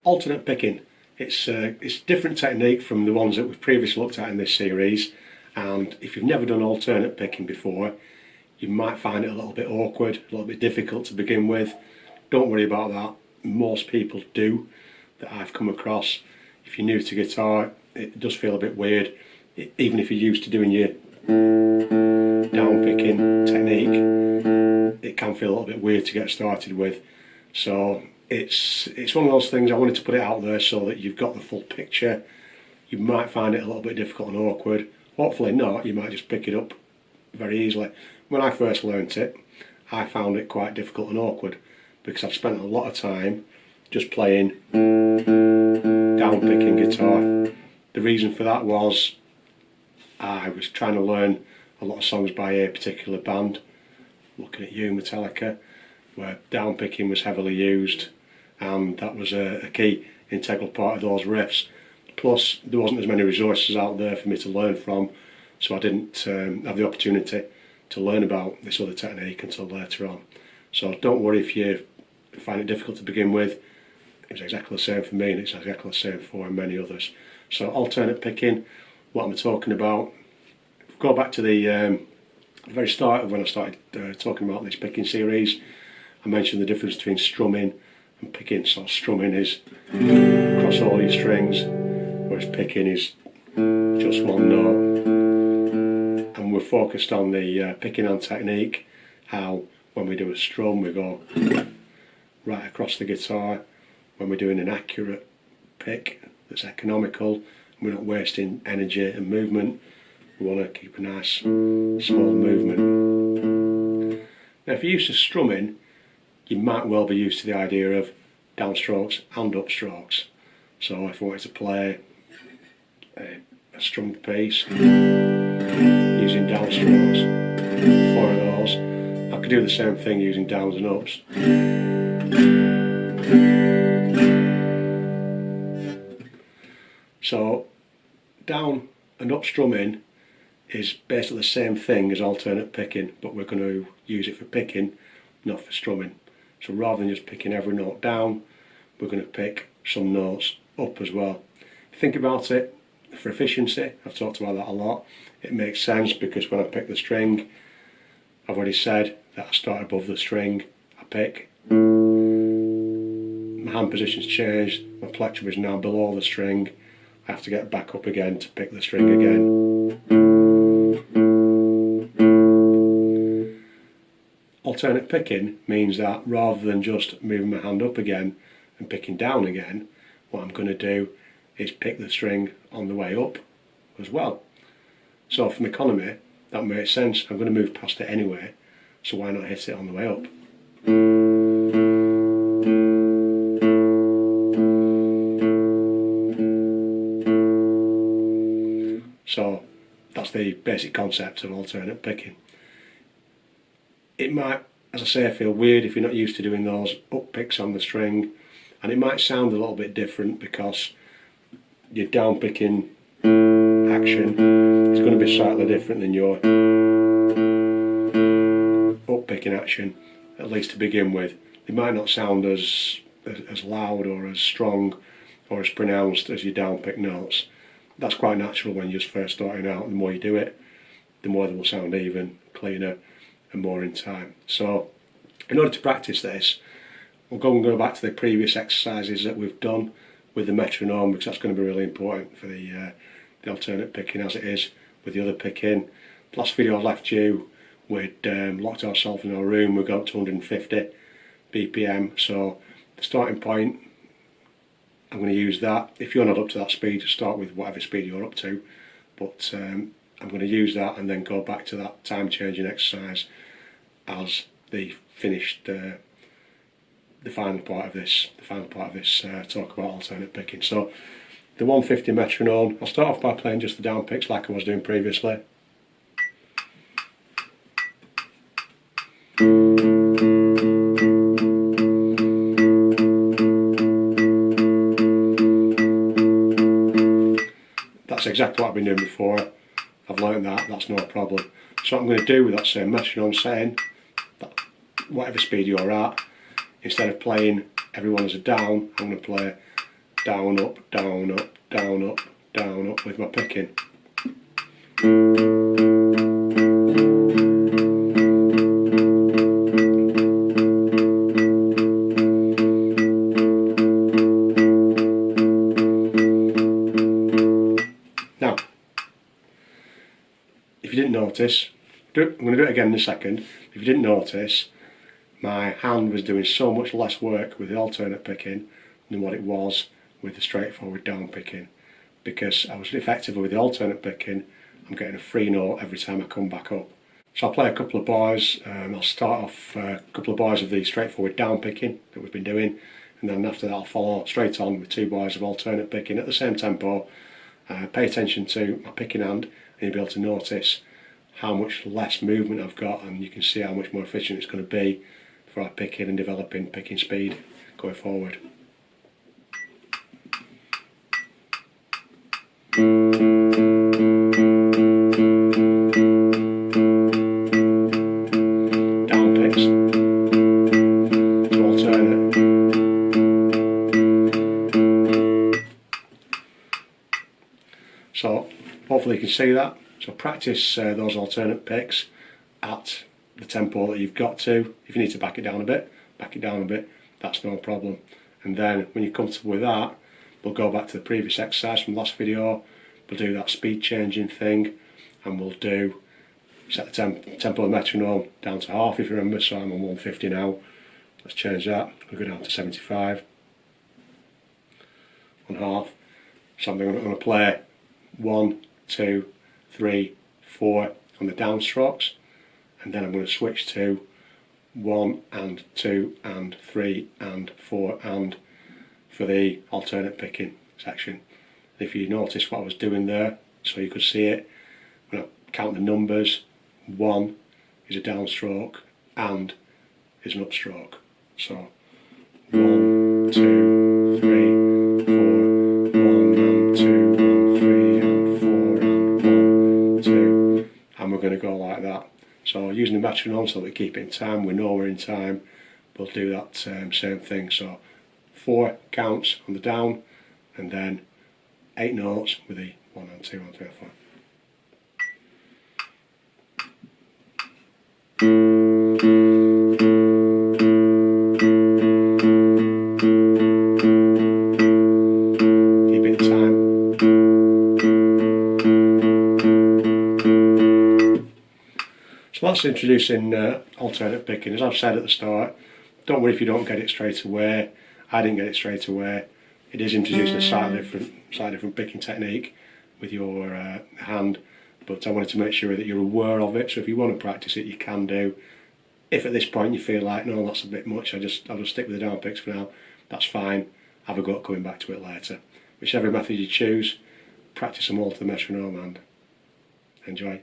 alternate picking. It's a different technique from the ones that we've previously looked at in this series, and if you've never done alternate picking before, you might find it a little bit awkward, a little bit difficult to begin with. Don't worry about that. Most people do that I've come across. If you're new to guitar, it does feel a bit weird, even if you're used to doing your down picking technique. It can feel a little bit weird to get started with. So it's one of those things. I wanted to put it out there so that you've got the full picture. You might find it a little bit difficult and awkward. Hopefully not. You might just pick it up very easily. When I first learnt it, I found it quite difficult and awkward because I've spent a lot of time just playing down picking guitar. The reason for that was I was trying to learn a lot of songs by a particular band, looking at you, Metallica, where down picking was heavily used, and that was a key integral part of those riffs. Plus there wasn't as many resources out there for me to learn from, so I didn't have the opportunity to learn about this other technique until later on. So don't worry if you find it difficult to begin with. It was exactly the same for me, and it's exactly the same for many others. So alternate picking, what am I talking about? Go back to the very start of when I started talking about this picking series. I mentioned the difference between strumming and picking. So strumming is across all your strings, whereas picking is just one note. And we're focused on the picking hand technique, how when we do a strum we go right across the guitar. When we're doing an accurate pick that's economical, we're not wasting energy and movement, we want to keep a nice small movement. Now if you're used to strumming, you might well be used to the idea of downstrokes and upstrokes. So if I wanted to play a strummed piece using downstrokes, 4 of those, I could do the same thing using downs and ups. So down and up strumming is basically the same thing as alternate picking, but we're going to use it for picking, not for strumming. So rather than just picking every note down, we're going to pick some notes up as well. Think about it for efficiency. I've talked about that a lot. It makes sense because when I pick the string, I've already said that I start above the string, I pick. My hand position's changed, my plectrum is now below the string. I have to get back up again to pick the string again. Alternate picking means that rather than just moving my hand up again and picking down again, what I'm going to do is pick the string on the way up as well. So from economy, that makes sense. I'm going to move past it anyway, so why not hit it on the way up? So that's the basic concept of alternate picking. It might, as I say, feel weird if you're not used to doing those up picks on the string, and it might sound a little bit different because your down picking action is going to be slightly different than your up picking action, at least to begin with. It might not sound as loud or as strong or as pronounced as your down pick notes. That's quite natural when you're just first starting out. The more you do it, the more they will sound even, cleaner and more in time. So in order to practice this, we'll go back to the previous exercises that we've done with the metronome, because that's going to be really important for the alternate picking as it is with the other picking. Last video I left you, we'd locked ourselves in our room, we got up to 150 BPM, so the starting point, I'm going to use that. If you're not up to that speed, start with whatever speed you're up to, but I'm going to use that and then go back to that time changing exercise as the finished the final part of this talk about alternate picking. So the 150 metronome, I'll start off by playing just the down picks like I was doing previously. That's exactly what I've been doing before. I've learned that's no problem. So what I'm going to do with that same metronome setting, that whatever speed you're at, instead of playing everyone as a down, I'm going to play down, up, down, up, down, up, down, up with my picking. Now, if you didn't notice, I'm going to do it again in a second. If you didn't notice, my hand was doing so much less work with the alternate picking than what it was with the straightforward down picking, because I was effective with the alternate picking. I'm getting a free note every time I come back up. So I'll play a couple of bars. I'll start off a couple of bars of the straightforward down picking that we've been doing, and then after that I'll follow straight on with 2 bars of alternate picking at the same tempo. Pay attention to my picking hand and you'll be able to notice how much less movement I've got, and you can see how much more efficient it's going to be for our picking and developing picking speed going forward. Down picks to alternate. So hopefully you can see that. So practice those alternate picks at the tempo that you've got to. If you need to back it down a bit, that's no problem. And then when you're comfortable with that, we'll go back to the previous exercise from the last video. We'll do that speed changing thing, and we'll set the tempo of the metronome down to half if you remember, so I'm on 150 now. Let's change that, we'll go down to 75 on half. So I'm going to play 1, 2, 3, 4 on the downstrokes, and then I'm going to switch to 1 and 2 and 3 and 4 and for the alternate picking section. If you notice what I was doing there, so you could see it, when I count the numbers, 1 is a downstroke and is an upstroke. So 1, 2, 3, 4, 1 and 2 and 3 and 4 and 1, 2, and we're going to go like that. So using the metronome so that we keep it in time, we know we're in time, we'll do that same thing. So 4 counts on the down, and then 8 notes with the 1 and 2 and 3 and 4. Keep it in time. So that's introducing alternate picking. As I've said at the start, don't worry if you don't get it straight away. I didn't get it straight away. It is introducing a slightly different picking technique with your hand, but I wanted to make sure that you're aware of it. So if you want to practice it, you can do. If at this point you feel like, no, that's a bit much, I'll just stick with the down picks for now, that's fine. Have a go at coming back to it later. Whichever method you choose, practice them all to the metronome and enjoy.